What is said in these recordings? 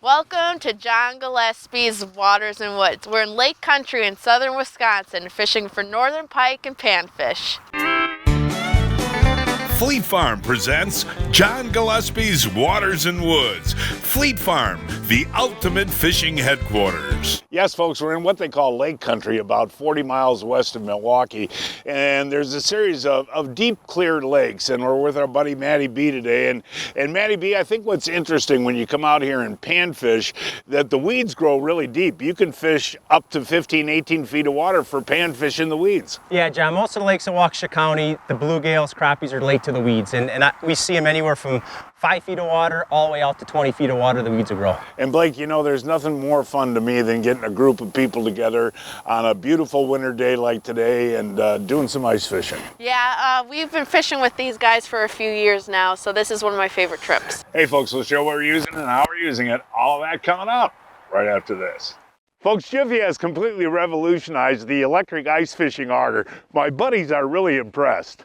Welcome to John Gillespie's Waters and Woods. We're in Lake Country in southern Wisconsin, fishing for northern pike and panfish. Fleet Farm presents John Gillespie's Waters and Woods. Fleet Farm, the ultimate fishing headquarters. Yes, folks, we're in what they call Lake Country, about 40 miles west of Milwaukee. And there's a series of deep, clear lakes. And we're with our buddy Matty B today. And Matty B, I think what's interesting when you come out here and panfish, that the weeds grow really deep. You can fish up to 15, 18 feet of water for panfish in the weeds. Yeah, John, most of the lakes in Waukesha County, the bluegills, crappies are late to the weeds. And we see them anywhere from 5 feet of water all the way out to 20 feet of water, the weeds will grow. And Blake, you know, there's nothing more fun to me than getting a group of people together on a beautiful winter day like today and doing some ice fishing. Yeah, we've been fishing with these guys for a few years now, so this is one of my favorite trips. Hey folks, we'll show what we're using and how we're using it. All of that coming up right after this. Folks, Jiffy has completely revolutionized the electric ice fishing auger. My buddies are really impressed.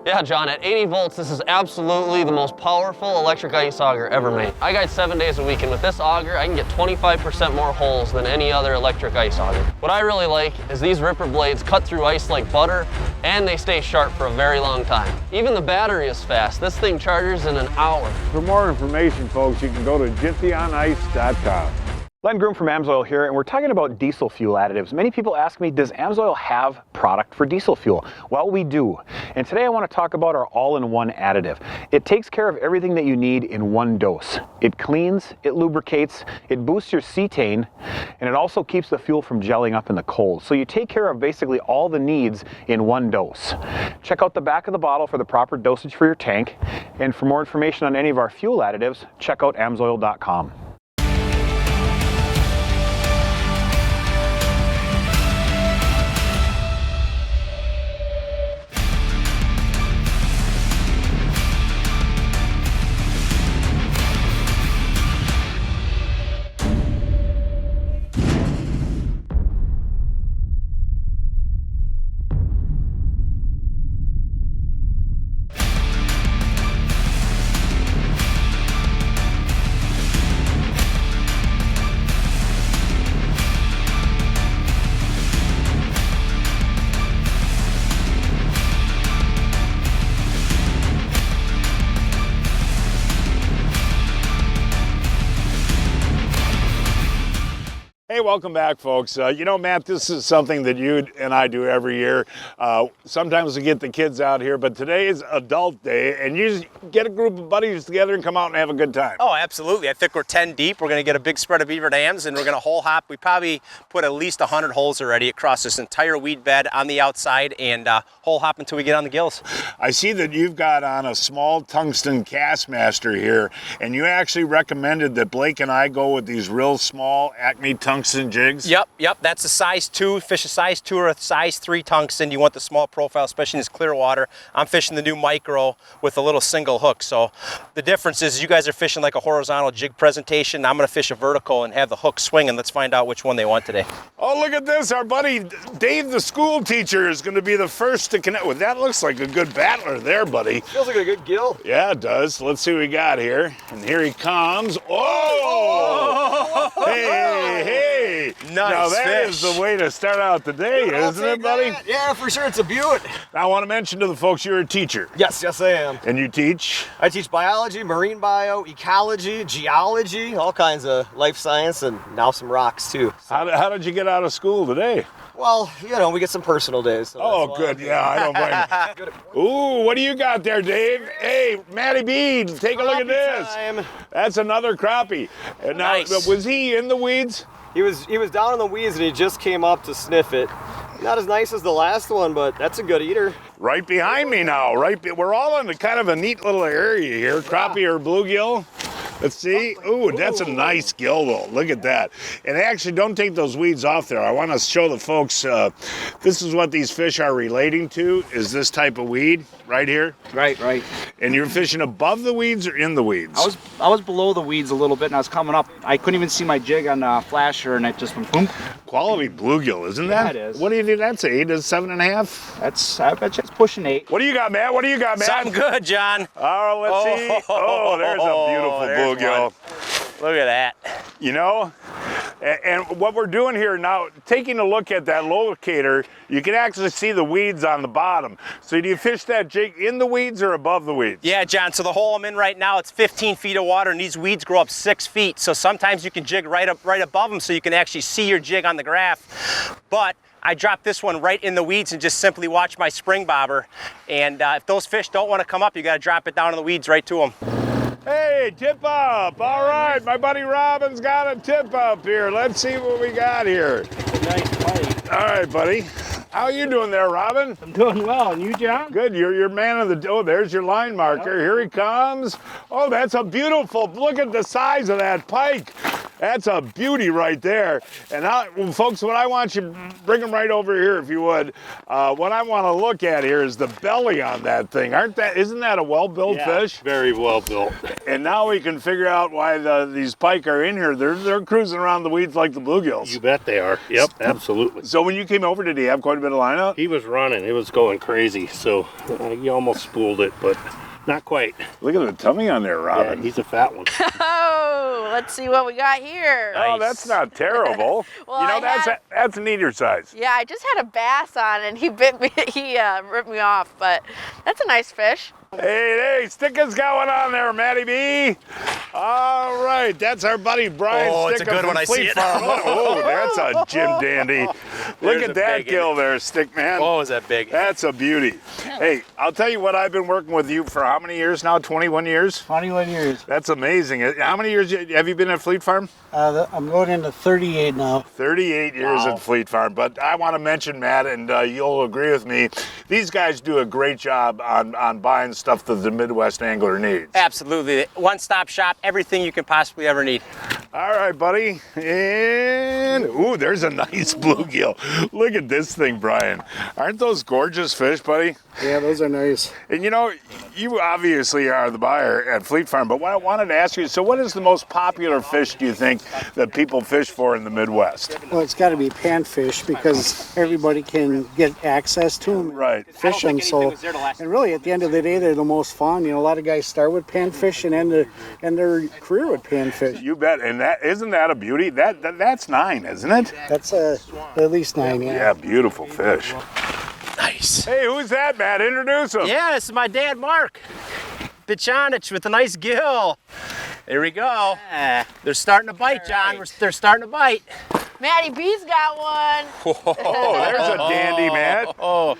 Yeah, John, at 80 volts, this is absolutely the most powerful electric ice auger ever made. I guide 7 days a week, and with this auger, I can get 25% more holes than any other electric ice auger. What I really like is these ripper blades cut through ice like butter, and they stay sharp for a very long time. Even the battery is fast. This thing charges in an hour. For more information, folks, you can go to jiffyonice.com. Len Groom from AMSOIL here, and we're talking about diesel fuel additives. Many people ask me, does AMSOIL have product for diesel fuel? Well, we do. And today I want to talk about our all-in-one additive. It takes care of everything that you need in one dose. It cleans, it lubricates, it boosts your cetane, and it also keeps the fuel from gelling up in the cold. So you take care of basically all the needs in one dose. Check out the back of the bottle for the proper dosage for your tank. And for more information on any of our fuel additives, check out amsoil.com. Hey, welcome back, folks. You know, Matt, this is something that you and I do every year. Sometimes we get the kids out here, but today is adult day, and you just get a group of buddies together and come out and have a good time. Oh, absolutely. I think we're 10 deep. We're going to get a big spread of Beaver Dams, and we're going to hole hop. We probably put at least 100 holes already across this entire weed bed on the outside, and hole hop until we get on the gills. I see that you've got on a small tungsten Castmaster here, and you actually recommended that Blake and I go with these real small Acme tungsten jigs. Yep. That's a size 2. Fish a size 2 or a size 3 tungsten. You want the small profile, especially in this clear water. I'm fishing the new micro with a little single hook. So the difference is you guys are fishing like a horizontal jig presentation. I'm going to fish a vertical and have the hook swing, and let's find out which one they want today. Oh, look at this. Our buddy Dave, the school teacher, is going to be the first to connect with. That looks like a good battler there, buddy. Feels like a good gill. Yeah, it does. Let's see what we got here. And here he comes. Oh! Hey! Nice now that fish. is the way to start out the day, isn't it, buddy? That. Yeah, for sure. It's a beaut. Now, I want to mention to the folks you're a teacher. Yes, I am. And you teach? I teach biology, marine bio, ecology, geology, all kinds of life science, and now some rocks too. So, How did you get out of school today? well, you know, we get some personal days. So Oh, good. Yeah, I don't blame you. Ooh, what do you got there, Dave? Hey, Matty B, take a look at this. Time. That's another crappie. And now, Nice. was he in the weeds? He was down in the weeds and he just came up to sniff it. Not as nice as the last one, but that's a good eater. Right behind me now. We're all in kind of a neat little area here. Crappie or bluegill. Let's see. Ooh, that's a nice gill though. Look at that. And actually, don't take those weeds off there. I want to show the folks, this is what these fish are relating to, is this type of weed right here. Right. And you're fishing above the weeds or in the weeds? I was below the weeds a little bit, and I was coming up. I couldn't even see my jig on the flasher, and it just went boom. Quality bluegill, isn't that? Yeah, it is. What do you think that's 8? Is 7.5? I bet you it's pushing 8. What do you got, Matt? What do you got, Matt? Something good, John. Oh, let's see. Oh, there's a beautiful bluegill. Look at that. You know, and what we're doing here now, taking a look at that locator, you can actually see the weeds on the bottom. So do you fish that jig in the weeds or above the weeds? Yeah, John, so the hole I'm in right now, it's 15 feet of water, and these weeds grow up 6 feet. So sometimes you can jig right above them so you can actually see your jig on the graph. But I dropped this one right in the weeds and just simply watch my spring bobber. And if those fish don't want to come up, you got to drop it down in the weeds right to them. Hey, tip up. All right, my buddy Robin's got a tip up here. Let's see what we got here. Nice bite. All right, buddy. How you doing there, Robin? I'm doing well, and you, John? Good, you're man of the, oh, there's your line marker. Here he comes. Oh, that's a beautiful, look at the size of that pike. That's a beauty right there. And now, well, folks, what I want you, bring them right over here if you would. What I want to look at here is the belly on that thing. Isn't that a well-built fish? Very well built. And now we can figure out why these pike are in here. They're cruising around the weeds like the bluegills. You bet they are. Yep, absolutely. So when you came over, did he have quite a bit of line out? He was running. It was going crazy. So he almost spooled it, but not quite. Look at the tummy on there, Robin. Yeah, he's a fat one. Oh, let's see what we got here. Oh, that's not terrible. Well, you know, that's an eater size. Yeah, I just had a bass on and he bit me. He ripped me off, but that's a nice fish. Hey, Sticker's going on there, Matty B. All right, that's our buddy Brian Oh, it's a Sticker good from one. I see Fleet it. Farm. Oh, that's a Jim Dandy. Look There's at a that big gill there, Stick Man. Oh, is that big? That's a beauty. Hey, I'll tell you what, I've been working with you for how many years now? 21 years? 21 years. That's amazing. How many years have you been at Fleet Farm? I'm going into 38 now. 38 years at Fleet Farm. But I want to mention, Matt, and you'll agree with me, these guys do a great job on buying stuff that the Midwest angler needs. Absolutely. One-stop shop, everything you can possibly ever need. All right, buddy. And, ooh, there's a nice bluegill. Look at this thing, Brian. Aren't those gorgeous fish, buddy? Yeah, those are nice. And you know, you obviously are the buyer at Fleet Farm, but what I wanted to ask you, so what is the most popular fish, do you think, that people fish for in the Midwest? Well, it's got to be panfish because everybody can get access to them. Right. Fish them. So, and really, at the end of the day, they're the most fun. You know, a lot of guys start with panfish and end their career with panfish. You bet. And that isn't that a beauty? That's 9, isn't it? That's at least 9. Yeah. Yeah, beautiful fish. Nice. Hey, who's that, Matt? Introduce him. Yeah, this is my dad, Mark. Bichonich with a nice gill. There we go. They're starting to bite, John. They're starting to bite. Matty B's got one. Oh, there's a dandy, Matt. Oh,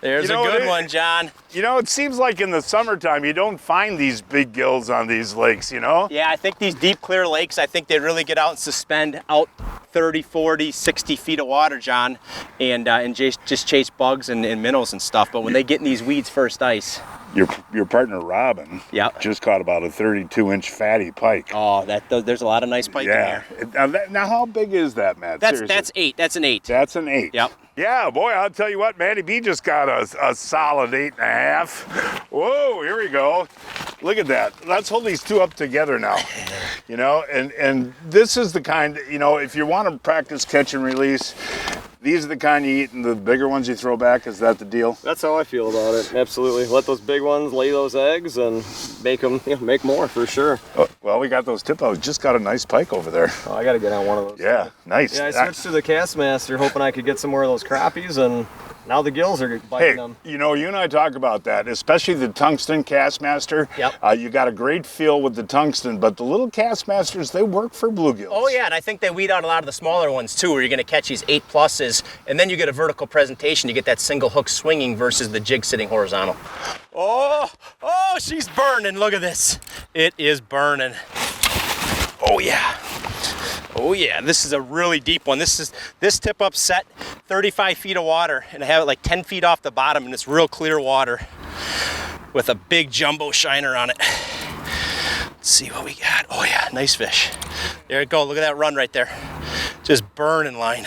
there's a good one, John. You know, it seems like in the summertime you don't find these big gills on these lakes, you know? Yeah, I think these deep, clear lakes, I think they really get out and suspend out 30, 40, 60 feet of water, John, and just chase bugs and minnows and stuff. But when they get in these weeds first ice. Your partner Robin just caught about a 32-inch fatty pike. Oh, there's a lot of nice pike in here. Now, how big is that, Matt? That's 8. That's an 8. That's an 8. Yep. Yeah, boy, I'll tell you what, Matty B just got a solid 8.5. Whoa, here we go. Look at that. Let's hold these two up together now. You know, and this is the kind, you know, if you want to practice catch and release, these are the kind you eat and the bigger ones you throw back. Is that the deal? That's how I feel about it. Absolutely. Let those big ones lay those eggs and make them, make more for sure. Oh, well, we got those tip-outs. Just got a nice pike over there. Oh, I got to get on one of those. Yeah, nice. Yeah, I switched to the Castmaster hoping I could get some more of those crappies, and now the gills are biting them. You know, you and I talk about that, especially the tungsten Castmaster. Yep. You got a great feel with the tungsten, but the little Castmasters, they work for bluegills. Oh yeah, and I think they weed out a lot of the smaller ones too, where you're going to catch these 8+s, and then you get a vertical presentation. You get that single hook swinging versus the jig sitting horizontal. Oh, she's burning. Look at this. It is burning. Oh yeah. Oh yeah, this is a really deep one. This tip up set 35 feet of water, and I have it like 10 feet off the bottom, and it's real clear water with a big jumbo shiner on it. Let's see what we got. Oh yeah, nice fish. There it go. Look at that run right there. Just burning line.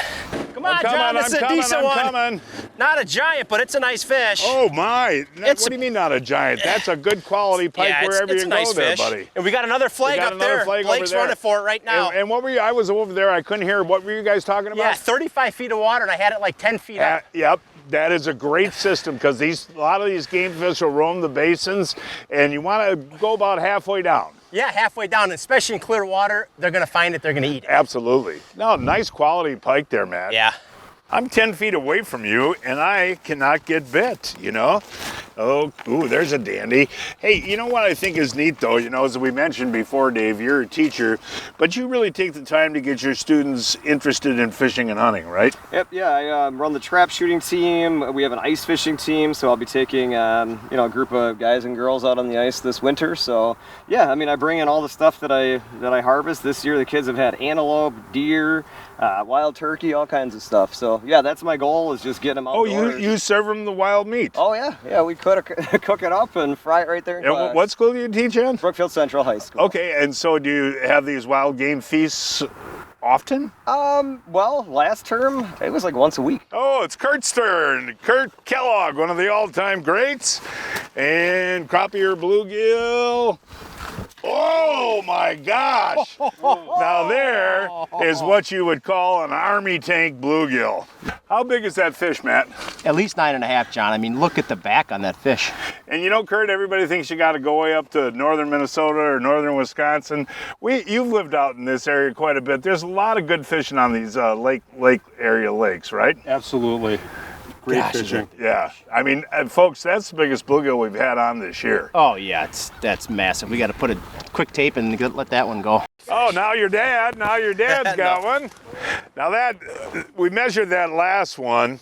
Come on, John, this is a decent one. Not a giant, but it's a nice fish. Oh my! What do you mean not a giant? That's a good quality pike wherever you go there, buddy. And we got another flag up there. Blake's running for it right now. And what were you? I was over there. I couldn't hear. What were you guys talking about? Yeah, 35 feet of water, and I had it like 10 feet up. Yep. That is a great system because a lot of these game fish will roam the basins, and you want to go about halfway down. Yeah, halfway down, especially in clear water, they're going to find it, they're going to eat it. Absolutely. No, nice quality pike there, Matt. Yeah. I'm 10 feet away from you, and I cannot get bit, you know? Oh, ooh, there's a dandy. Hey, you know what I think is neat, though? You know, as we mentioned before, Dave, you're a teacher, but you really take the time to get your students interested in fishing and hunting, right? Yep, yeah, I run the trap shooting team. We have an ice fishing team, so I'll be taking, you know, a group of guys and girls out on the ice this winter. So, yeah, I mean, I bring in all the stuff that I harvest. This year, the kids have had antelope, deer, wild turkey, all kinds of stuff. So, yeah, that's my goal, is just get them out. Oh, you serve them the wild meat? Oh, yeah. Yeah, we cook it up and fry it right there in class. What school do you teach in? Brookfield Central High School. Okay, and so do you have these wild game feasts often? Well, last term, it was like once a week. Oh, it's Kurt's turn. Kurt Kellogg, one of the all-time greats. And crappie or bluegill. Oh my gosh! Now there is what you would call an army tank bluegill. How big is that fish, Matt? At least 9.5, John. I mean, look at the back on that fish. And you know, Kurt, everybody thinks you got to go way up to northern Minnesota or northern Wisconsin. You've lived out in this area quite a bit. There's a lot of good fishing on these lake area lakes, right? Absolutely. Great fishing. Yeah, I mean, folks, that's the biggest bluegill we've had on this year. Oh yeah, that's massive. We got to put a quick tape and let that one go. Oh, now your dad's got one. Now we measured that last one,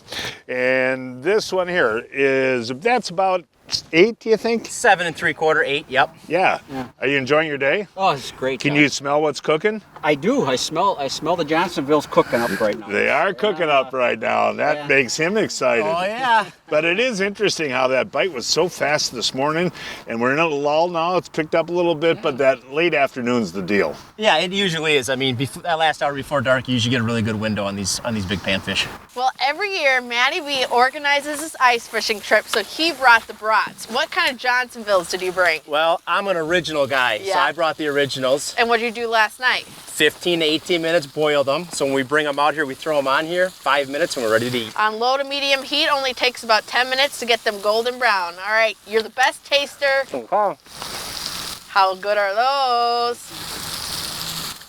and this one here that's about 8, do you think? 7 3/4, 8. Yep. Yeah. Are you enjoying your day? Oh, it's great. Can you smell what's cooking? I do. I smell the Johnsonville's cooking up right now. They are cooking up right now, and that makes him excited. Oh yeah. But it is interesting how that bite was so fast this morning, and we're in a lull now. It's picked up a little bit, but that late afternoon's the deal. Yeah, it usually is. I mean, that last hour before dark, you usually get a really good window on these big panfish. Well, every year, Matty B organizes this ice fishing trip, so he brought the brats. What kind of Johnsonvilles did you bring? Well, I'm an original guy, so I brought the originals. And what did you do last night? 15 to 18 minutes, boil them. So when we bring them out here, we throw them on here, 5 minutes, and we're ready to eat. On low to medium heat, only takes about 10 minutes to get them golden brown. All right, you're the best taster. Okay. How good are those?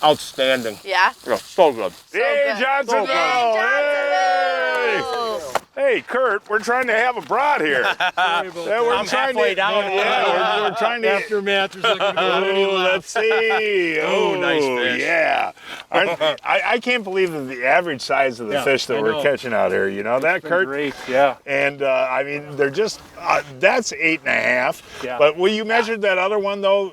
Outstanding. Yeah? Yeah, so good. Hey, Johnsonville! Hey, Hey, Kurt, we're trying to have a brat here. I'm halfway down. Yeah, we're trying to. Aftermath. Let's see. Oh, nice fish. Yeah. I can't believe the average size of the fish that we're catching out here. You know that, Kurt? Great, yeah. And I mean, they're just, that's 8.5. Yeah. But when you measured that other one, though,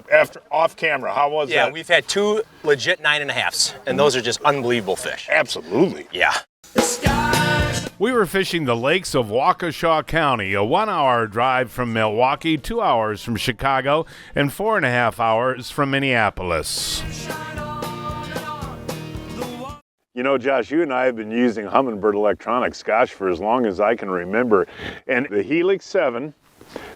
after off camera, how was that? Yeah, we've had 2 legit 9.5s, and those are just unbelievable fish. Absolutely. Yeah. We were fishing the lakes of Waukesha County, a 1-hour drive from Milwaukee, 2 hours from Chicago, and 4.5 hours from Minneapolis. You know, Josh, you and I have been using Humminbird electronics, gosh, for as long as I can remember. And the Helix 7,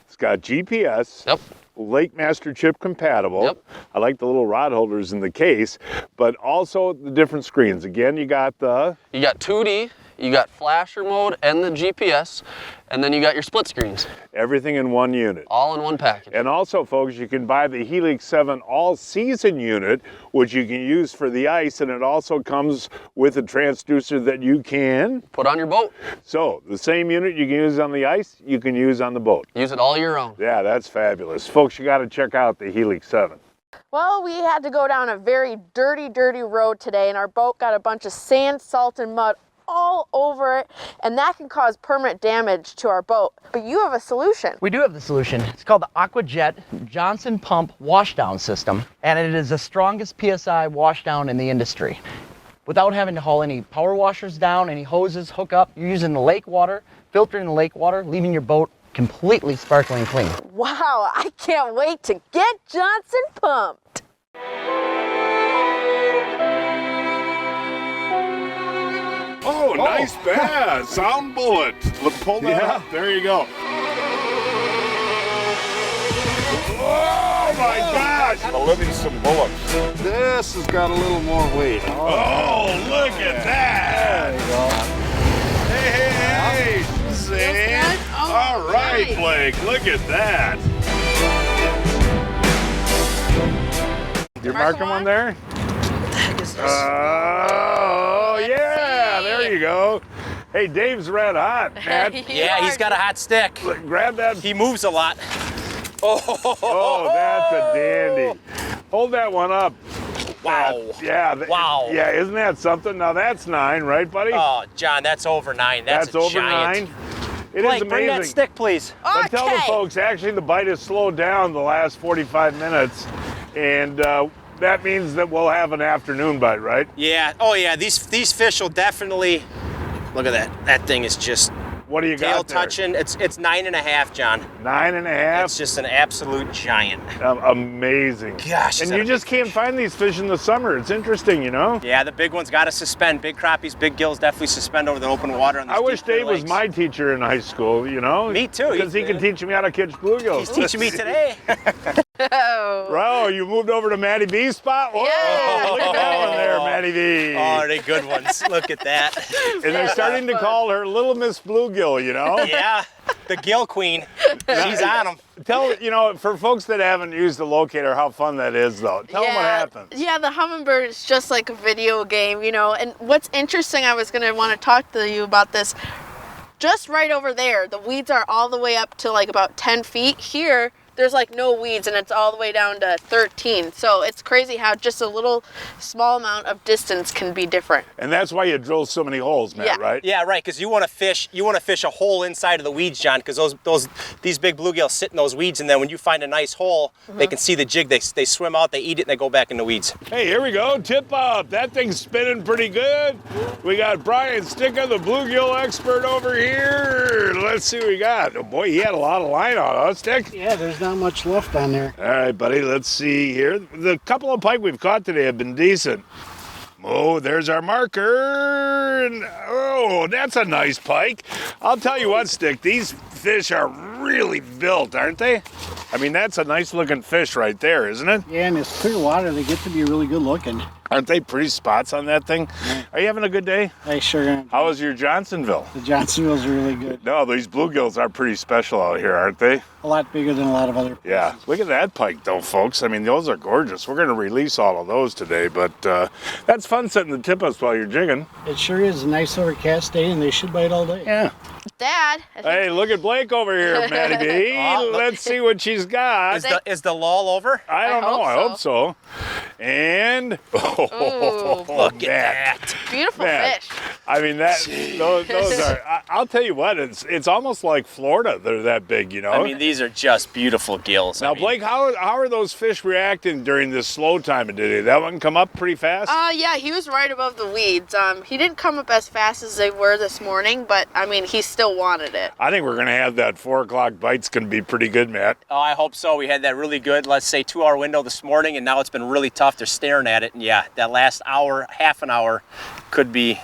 it's got GPS. Yep. Lake Master chip compatible. Yep. I like the little rod holders in the case, but also the different screens. Again, you got 2D, you got flasher mode and the GPS, and then you got your split screens. everything in one unit. All in one package. And also, folks, you can buy the Helix 7 all-season unit, which you can use for the ice, and it also comes with a transducer that you can put on your boat. So, the same unit you can use on the ice, you can use on the boat. Use it all year round. Yeah, that's fabulous. Folks, you got to check out the Helix 7. Well, we had to go down a very dirty road today, and our boat got a bunch of sand, salt, and mud all over it, and that can cause permanent damage to our boat. But you have a solution. We do have the solution. It's called the AquaJet Johnson Pump Washdown System, and it is the strongest PSI washdown in the industry. Without having to haul any power washers down, any hoses, hook up, you're using the lake water, filtering the lake water, leaving your boat completely sparkling clean. Wow, I can't wait to get Johnson pumped. Oh, nice bass. Sound bullet. Let's pull that up. There you go. Oh my gosh! The Livingston bullets. This has got a little more weight. Oh, look at that! There you go. Hey, see? All right, Blake, look at that. You're marking one there? Oh, yeah, there you go. Hey, Dave's red hot, Matt. Yeah, he's got a hot stick. Look, grab that. He moves a lot. Oh, that's a dandy. Hold that one up. Wow. Wow. Yeah, isn't that something? Now that's 9, right, buddy? Oh, John, that's over 9. That's a over giant. 9. It Blake, is amazing. bring that stick, please. But tell the folks, actually the bite has slowed down the last 45 minutes, and that means that we'll have an afternoon bite, right? Yeah. Oh, yeah. These fish will definitely. Look at that. That thing is just. What do you tail got there? touching. It's 9.5, John. 9.5. It's just an absolute giant. Amazing. Gosh. And you just can't find these fish in the summer. It's interesting, you know? Yeah, the big ones got to suspend. Big crappies, big gills definitely suspend over the open water. I wish Dave was my teacher in high school, you know? Me too. Because he can teach me how to catch bluegills. He's teaching me today. Oh, you moved over to Matty B's spot? Whoa, Yeah. look at that one there, Matty B. Oh, are they good ones? Look at that. And they're starting to call her Little Miss Bluegill, you know? Yeah, the gill queen. She's on them. Tell, you know, for folks that haven't used the locator, how fun that is, though. Tell them what happens. Yeah, the hummingbird is just like a video game, you know. And what's interesting, I was going to want to talk to you about this. Just right over there, the weeds are all the way up to like about 10 feet. Here, there's like no weeds and it's all the way down to 13. So it's crazy how just a little small amount of distance can be different. And that's why you drill so many holes, Matt, right? Yeah, right. Because you want to fish a hole inside of the weeds, John. Because these big bluegills sit in those weeds, and then when you find a nice hole, they can see the jig. They swim out, they eat it, and they go back in the weeds. Hey, here we go. Tip up. That thing's spinning pretty good. We got Brian Sticka, the bluegill expert, over here. Let's see what we got. Oh boy, he had a lot of line on us, Stick. Yeah, there's not much left on there. All right, buddy, let's see here. The couple of pike we've caught today have been decent. Oh, there's our marker. And, oh, that's a nice pike. I'll tell you what, Stick, these fish are really built, aren't they? I mean, that's a nice looking fish right there, isn't it? Yeah, and it's clear water. They get to be really good looking. Aren't they pretty spots on that thing? Yeah. Are you having a good day? I sure am. How was your Johnsonville? The Johnsonville's are really good. No, these bluegills are pretty special out here, aren't they? A lot bigger than a lot of other places. Yeah, look at that pike though, folks. I mean, those are gorgeous. We're going to release all of those today, but that's fun setting the tip us while you're jigging. It sure is a nice overcast day, and they should bite all day. Yeah. Dad. Hey, look at Blake over here, Matty B. Let's see what she's got. Is the lull over? I don't know. I hope so. And look at that. Beautiful fish. I mean, those are. I'll tell you what. It's almost like Florida. They're that big, you know. I mean, these are just beautiful gills. Now, Blake, how are those fish reacting during this slow time of day? Did that one come up pretty fast? Yeah, he was right above the weeds. He didn't come up as fast as they were this morning, but I mean, he still wanted it. I think we're going to have that 4 o'clock bite's going to be pretty good, Matt. Oh, I hope so. We had that really good, let's say, 2-hour window this morning, and now it's been really tough. They're staring at it, and yeah, that last hour, half an hour, could be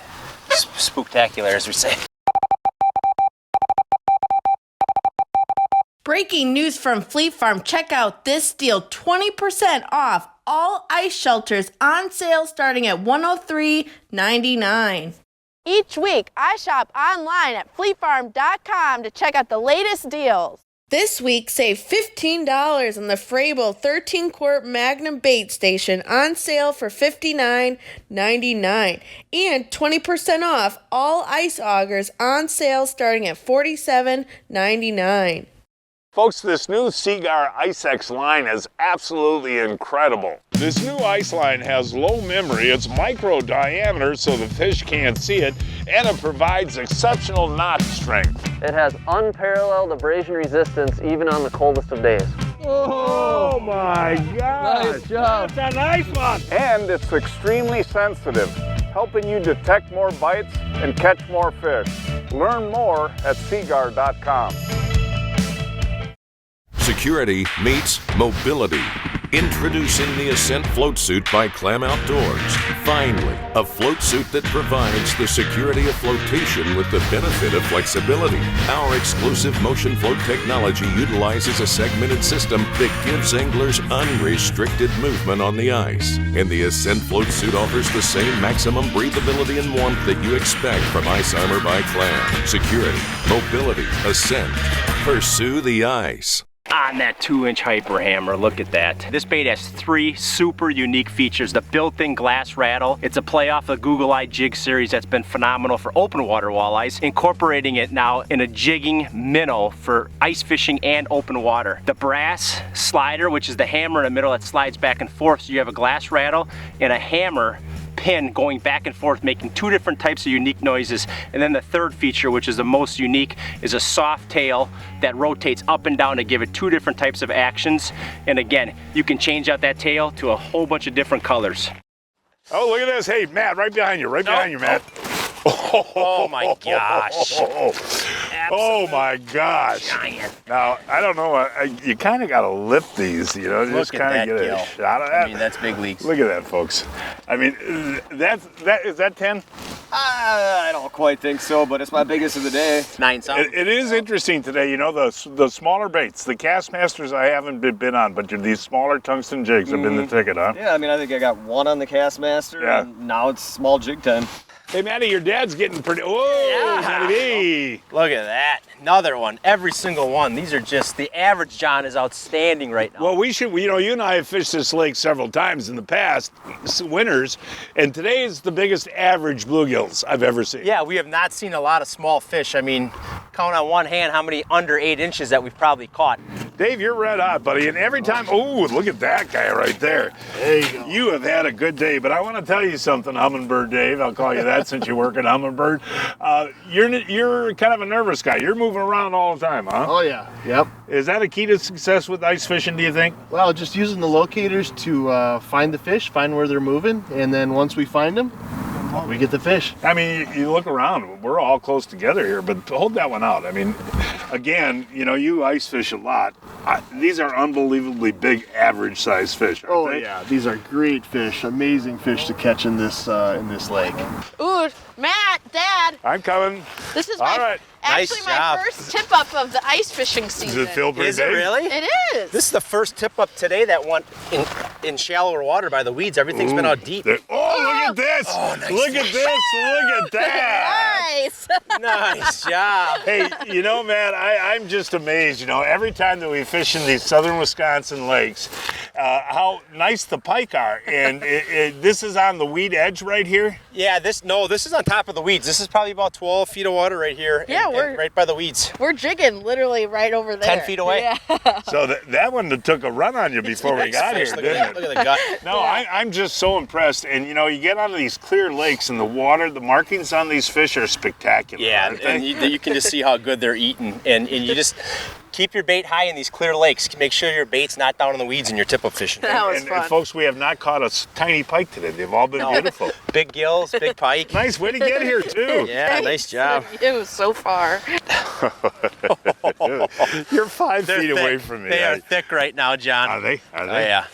spooktacular, as we say. Breaking news from Fleet Farm. Check out this deal. 20% off all ice shelters on sale starting at $103.99. Each week, I shop online at fleetfarm.com to check out the latest deals. This week, save $15 on the Frable 13-quart Magnum bait station on sale for $59.99. And 20% off all ice augers on sale starting at $47.99. Folks, this new Seaguar IceX line is absolutely incredible. This new ice line has low memory, it's micro diameter so the fish can't see it, and it provides exceptional knot strength. It has unparalleled abrasion resistance even on the coldest of days. Oh my gosh! Nice job. That's a nice one! And it's extremely sensitive, helping you detect more bites and catch more fish. Learn more at seaguar.com. Security meets mobility. Introducing the Ascent Float Suit by Clam Outdoors. Finally, a float suit that provides the security of flotation with the benefit of flexibility. Our exclusive motion float technology utilizes a segmented system that gives anglers unrestricted movement on the ice. And the Ascent Float Suit offers the same maximum breathability and warmth that you expect from Ice Armor by Clam. Security, mobility, Ascent. Pursue the ice. On that 2-inch hyper hammer, look at that. This bait has 3 super unique features. The built-in glass rattle. It's a play off the Google Eye jig series that's been phenomenal for open water walleyes, incorporating it now in a jigging minnow for ice fishing and open water. The brass slider, which is the hammer in the middle that slides back and forth, so you have a glass rattle and a hammer pin going back and forth, making 2 different types of unique noises. And then the third feature, which is the most unique, is a soft tail that rotates up and down to give it 2 different types of actions. And again, you can change out that tail to a whole bunch of different colors. Oh, look at this. Hey, Matt, right behind you, Matt. Oh my gosh. Oh my gosh. Giant. Now, I don't know, you kind of got to lift these, you know, just kind of get a shot of that. I mean, that's big leaks. Look at that, folks. I mean, is that 10? I don't quite think so, but it's my biggest of the day. 9 something. It is interesting today, you know, the smaller baits, the Castmasters I haven't been on, but these smaller tungsten jigs have been the ticket, huh? Yeah, I mean, I think I got 1 on the Castmaster, and now it's small jig time. Hey, Matty, your dad's getting pretty. Whoa, Yeah. Matty. Look at that. Another one. Every single one. These are just, the average, John, is outstanding right now. Well, you and I have fished this lake several times in the past, winters, and today is the biggest average bluegills I've ever seen. Yeah, we have not seen a lot of small fish. I mean, count on one hand how many under 8 inches that we've probably caught. Dave, you're red hot, buddy, and every time, oh, look at that guy right there. There you go. You have had a good day, but I want to tell you something, Hummingbird Dave. I'll call you that since you work at Hummingbird. You're kind of a nervous guy. You're moving around all the time, huh? Oh yeah, yep. Is that a key to success with ice fishing, do you think? Well, just using the locators to find the fish, find where they're moving, and then once we find them, we get the fish. I mean, you look around, we're all close together here, but hold that one out. I mean, again, you know, you ice fish a lot. These are unbelievably big average size fish, aren't they? Yeah, these are great fish, amazing fish to catch in this lake. Ooh, Matt, Dad. I'm coming. This is all right. actually Nice my job. first tip up of the ice fishing season. Does it feel pretty Is it big? really? It is. This is the first tip up today that went in shallower water by the weeds. Everything's been out deep. Oh, look at this! Oh, nice look at this! Look at that! Nice. Nice job. Hey, you know, man, I'm just amazed. You know, every time that we fish in these southern Wisconsin lakes, how nice the pike are. And this is on the weed edge right here. Yeah, this is on top of the weeds. This is probably about 12 feet of water right here. Yeah, and we're right by the weeds. We're jigging literally right over there. 10 feet away. Yeah. So that one took a run on you before we got here, Look didn't at it? Look at the gut. No, I'm just so impressed. And you know, you get onto these clear lakes and the water, the markings on these fish are spectacular. Yeah, aren't they? and you can just see how good they're eating. And you just keep your bait high in these clear lakes. Make sure your bait's not down in the weeds and you're tip-up fishing. That was and fun. folks, we have not caught a tiny pike today. They've all been beautiful. Big gills, big pike. Nice way to get here, too. Yeah, nice job. You so far. You're 5 They're feet thick. away from me. They are thick right now, John. Are they? Oh, yeah.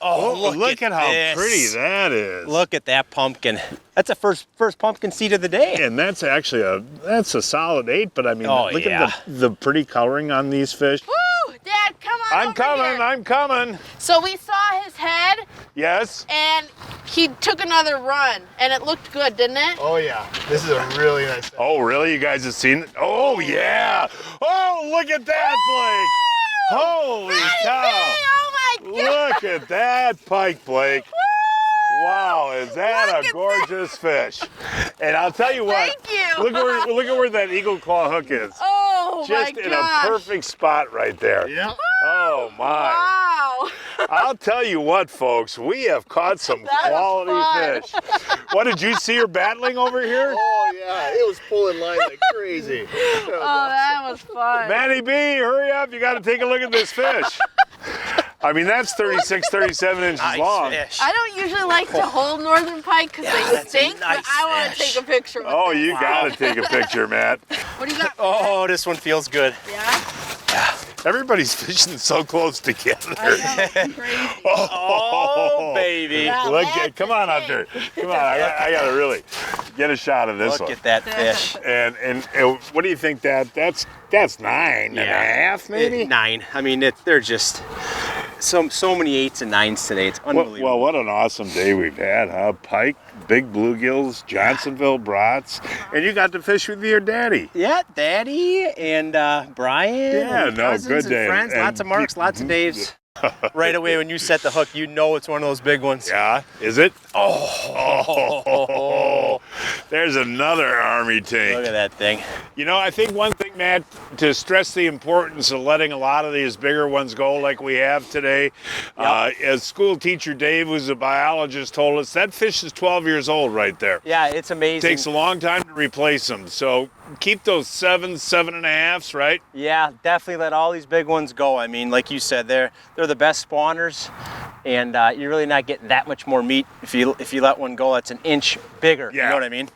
Oh, look at how this. pretty that is. Look at that pumpkin. That's the first pumpkin seed of the day. And that's actually that's a solid 8, but I mean, look yeah. at the pretty coloring on these fish. Woo! Dad, come on I'm over coming, here. I'm coming. So we saw his head, Yes. and he took another run, and it looked good, didn't it? Oh yeah, this is a really nice thing. Oh, really? You guys have seen it? Oh, yeah. Oh, look at that, Blake. Holy cow. Oh my God! Look at that pike, Blake. Wow, is that a gorgeous fish? And I'll tell you what. Thank you. Look at where that eagle claw hook is. Oh Just my in gosh! a perfect spot right there. Yeah. Oh my. Wow. I'll tell you what, folks, we have caught some That was quality fish. What, did you see her battling over here? Oh yeah, it was pulling line like crazy. Oh, that was fun. Matty B, hurry up, you got to take a look at this fish. I mean, that's 36, 37 inches long. Fish. I don't usually like to hold northern pike because they that's a stink, nice but I want to fish. take a picture with Oh, it. you got to take a picture, Matt. What do you got? Oh, this one feels good. Yeah? Everybody's fishing so close together. Oh, baby. Look at, come on out there. Come on, I gotta really get a shot of this one. Look at that fish. And what do you think that's 9.5 maybe? 9. I mean, they're just so many 8s and 9s today. It's unbelievable. Well, what an awesome day we've had, huh? Pike, big bluegills, Johnsonville BRATS, and you got to fish with your daddy. Yeah, Daddy and Brian. Yeah, and no, cousins good day. And friends, lots of Marks, lots of Daves. Right away when you set the hook, you know it's one of those big ones. Yeah, is it? Oh, there's another Army tank. Look at that thing. You know, I think one thing, Matt, to stress the importance of letting a lot of these bigger ones go like we have today, as school teacher Dave, who's a biologist, told us, that fish is 12 years old right there. Yeah, it's amazing. Takes a long time to replace them, so keep those 7s, 7.5s, right? Yeah, definitely let all these big ones go. I mean, like you said, they're the best spawners, and you're really not getting that much more meat if you let one go that's an inch bigger. Yeah. You know what I mean?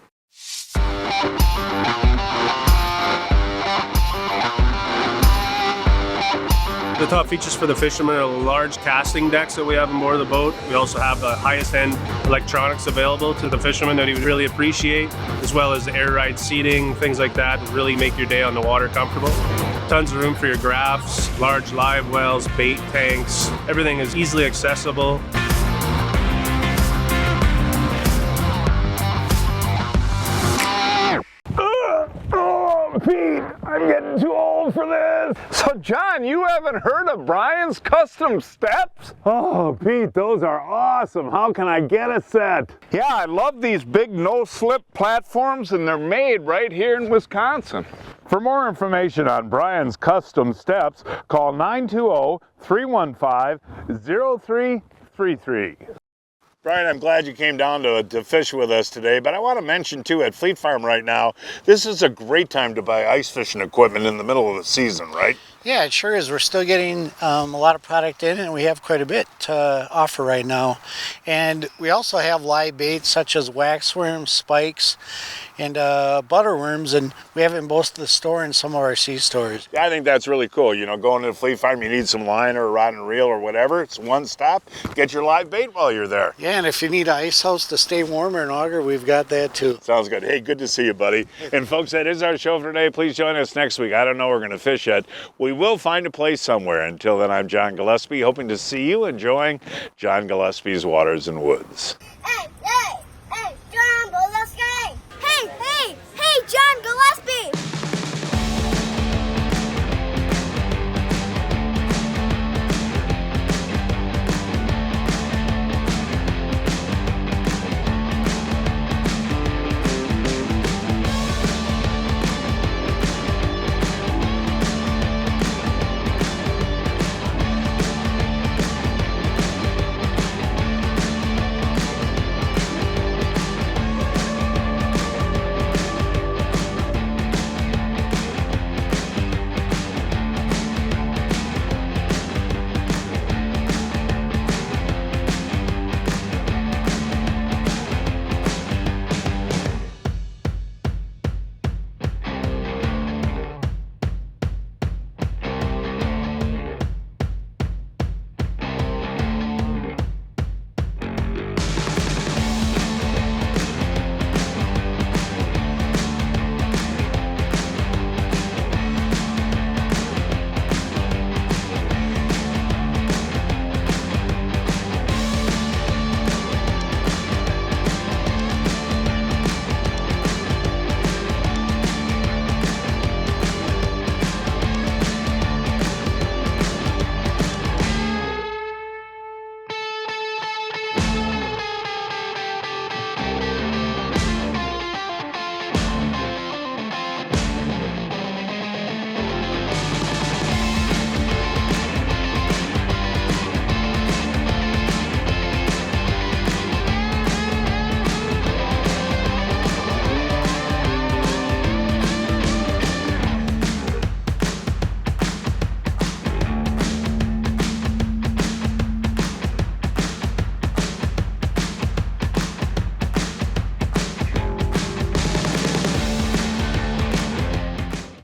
The top features for the fishermen are large casting decks that we have on board the boat. We also have the highest end electronics available to the fishermen that he would really appreciate, as well as air ride seating, things like that, to really make your day on the water comfortable. Tons of room for your graphs, large live wells, bait tanks. Everything is easily accessible. Oh, Pete, I'm getting too old for this. So, John, you haven't heard of Brian's Custom Steps? Oh, Pete, those are awesome. How can I get a set? Yeah, I love these big no-slip platforms, and they're made right here in Wisconsin. For more information on Brian's Custom Steps, call 920-315-0333. Brian, I'm glad you came down to fish with us today, but I want to mention too, at Fleet Farm right now, this is a great time to buy ice fishing equipment in the middle of the season, right? Yeah, it sure is. We're still getting a lot of product in, and we have quite a bit to offer right now. And we also have live baits such as waxworms, spikes, and butterworms, and we have it in both the store and some of our sea stores. Yeah, I think that's really cool. You know, going to the Fleet Farm, you need some line or a rod and reel or whatever. It's one stop. Get your live bait while you're there. Yeah, and if you need an ice house to stay warmer and auger, we've got that too. Sounds good. Hey, good to see you, buddy. And folks, that is our show for today. Please join us next week. I don't know where we're going to fish yet. We will find a place somewhere. Until then, I'm John Gillespie, hoping to see you enjoying John Gillespie's Waters and Woods. Hey.